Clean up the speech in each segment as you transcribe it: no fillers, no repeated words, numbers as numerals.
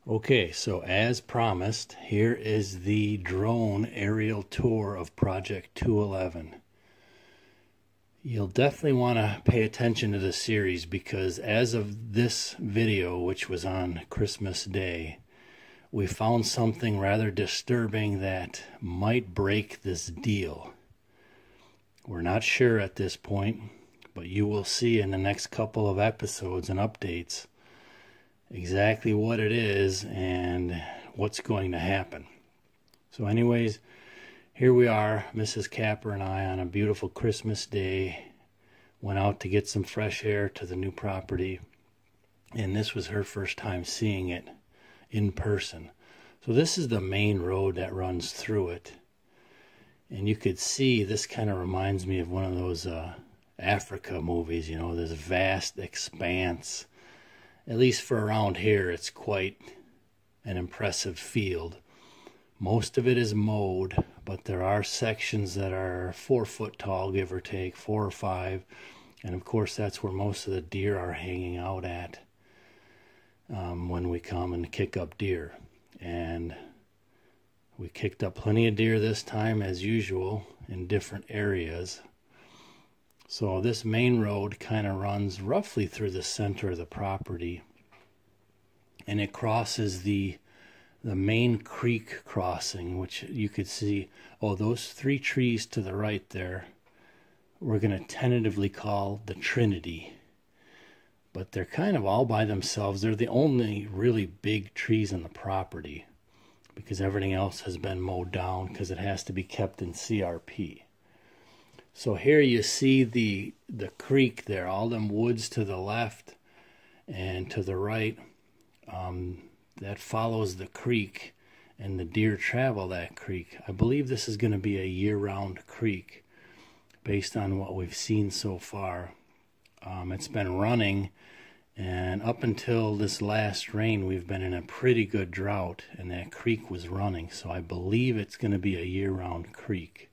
Okay, so as promised, here is the drone aerial tour of Project 211. You'll definitely want to pay attention to this series because as of this video, which was on Christmas Day, we found something rather disturbing that might break this deal. We're not sure at this point, but you will see in the next couple of episodes and updates exactly what it is and what's going to happen. So anyways, here we are, Mrs. Kapper and I, on a beautiful Christmas day, went out to get some fresh air to the new property, and this was her first time seeing it in person. So this is the main road that runs through it, and you could see this kind of reminds me of one of those Africa movies, you know, this vast expanse. At least for around here, it's quite an impressive field. Most of it is mowed, but there are sections that are 4 foot tall, give or take, 4 or 5. And of course, that's where most of the deer are hanging out at when we come and kick up deer. And we kicked up plenty of deer this time, as usual, in different areas. So this main road kind of runs roughly through the center of the property, and it crosses the main creek crossing, which you could see. Oh, those 3 trees to the right there, we're going to tentatively call the Trinity. But they're kind of all by themselves. They're the only really big trees on the property because everything else has been mowed down because it has to be kept in CRP. So here you see the creek there, all them woods to the left and to the right. That follows the creek, and the deer travel that creek. I believe this is going to be a year-round creek based on what we've seen so far. It's been running, and up until this last rain, we've been in a pretty good drought, and that creek was running. So I believe it's going to be a year-round creek.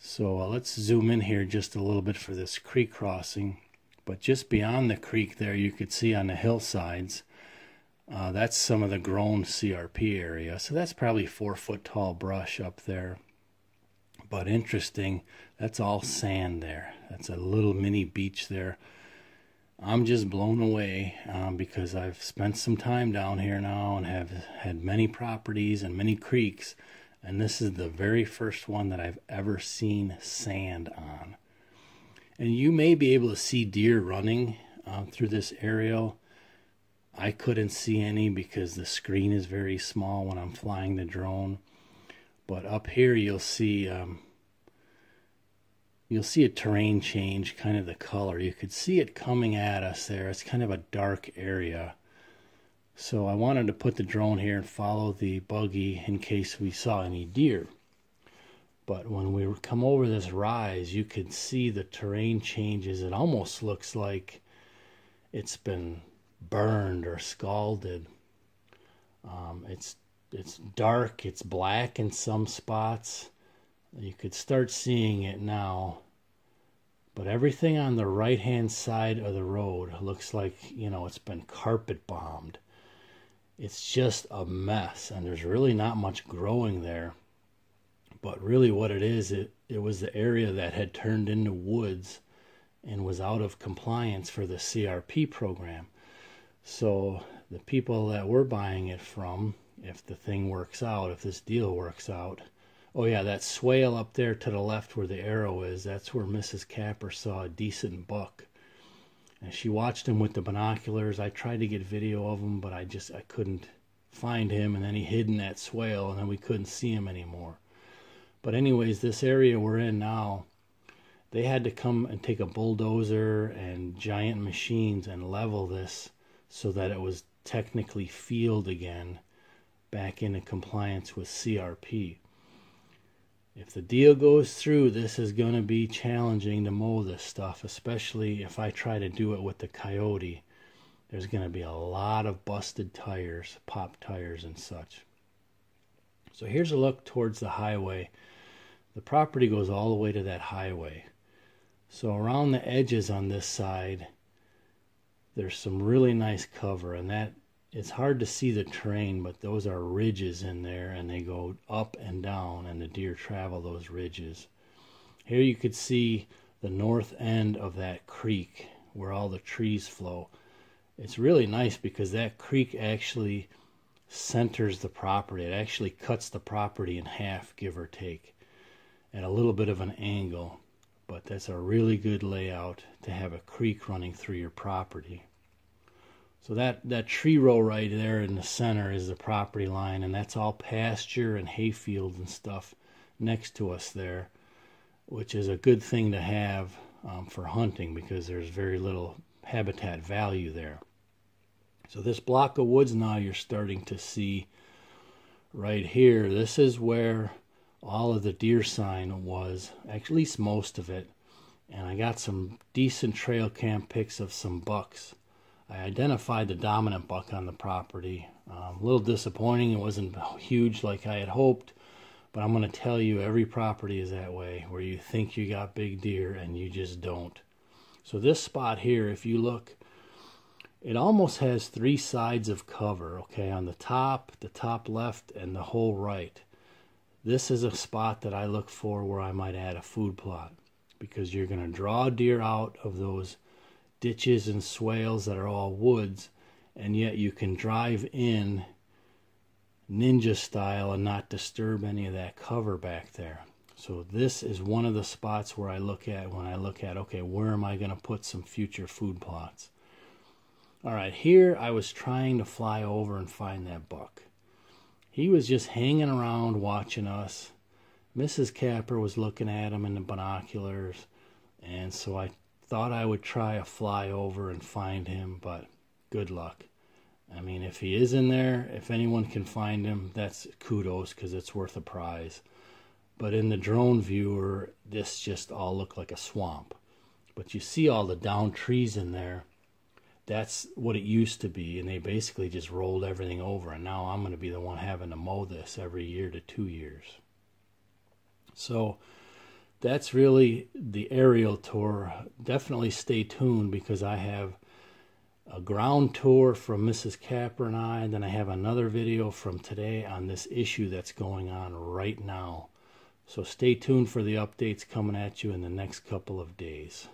So let's zoom in here just a little bit for this creek crossing. But just beyond the creek there, you could see on the hillsides, that's some of the grown CRP area. So that's probably 4 foot tall brush up there. But interesting, that's all sand there. That's a little mini beach there. I'm just blown away because I've spent some time down here now and have had many properties and many creeks. And this is the very first one that I've ever seen sand on. And you may be able to see deer running through this aerial. I couldn't see any because the screen is very small when I'm flying the drone. But up here you'll see a terrain change, kind of the color. You could see it coming at us there. It's kind of a dark area. So I wanted to put the drone here and follow the buggy in case we saw any deer. But when we come over this rise, you could see the terrain changes. It almost looks like it's been burned or scalded. It's dark, it's black in some spots. You could start seeing it now. But everything on the right-hand side of the road looks like, you know, it's been carpet bombed. It's just a mess, and there's really not much growing there. But really what it is, it was the area that had turned into woods and was out of compliance for the CRP program. So the people that we're buying it from, if the thing works out, if this deal works out, oh yeah, that swale up there to the left where the arrow is, that's where Mrs. Kapper saw a decent buck. And she watched him with the binoculars. I tried to get video of him, but I couldn't find him. And then he hid in that swale, and then we couldn't see him anymore. But anyways, this area we're in now, they had to come and take a bulldozer and giant machines and level this so that it was technically field again, back into compliance with CRP. If the deal goes through, this is going to be challenging to mow this stuff, especially if I try to do it with the Coyote. There's going to be a lot of busted tires, pop tires and such. So here's a look towards the highway. The property goes all the way to that highway. So around the edges on this side, there's some really nice cover, and that It's hard to see the terrain, but those are ridges in there, and they go up and down, and the deer travel those ridges. Here you could see the north end of that creek where all the trees flow. It's really nice because that creek actually centers the property. It actually cuts the property in half, give or take, at a little bit of an angle. But that's a really good layout to have a creek running through your property. So that tree row right there in the center is the property line, and that's all pasture and hayfield and stuff next to us there, which is a good thing to have for hunting because there's very little habitat value there. So this block of woods now you're starting to see right here, this is where all of the deer sign was, at least most of it. And I got some decent trail cam pics of some bucks. I identified the dominant buck on the property. A little disappointing, it wasn't huge like I had hoped, but I'm going to tell you every property is that way, where you think you got big deer and you just don't. So this spot here, if you look, it almost has three sides of cover, okay, on the top left, and the whole right. This is a spot that I look for where I might add a food plot, because you're going to draw deer out of those ditches and swales that are all woods, and yet you can drive in ninja style and not disturb any of that cover back there. So this is one of the spots where I look at when I look at, okay, where am I going to put some future food plots? All right, here I was trying to fly over and find that buck. He was just hanging around watching us. Mrs. Kapper was looking at him in the binoculars, and so I thought I would try a fly over and find him, but good luck. I mean, if he is in there, if anyone can find him, that's kudos, because it's worth a prize. But in the drone viewer, this just all looked like a swamp. But you see all the down trees in there. That's what it used to be, and they basically just rolled everything over, and now I'm going to be the one having to mow this every year to 2 years. So that's really the aerial tour. Definitely stay tuned, because I have a ground tour from Mrs. Kapper and I, and then I have another video from today on this issue that's going on right now. So stay tuned for the updates coming at you in the next couple of days.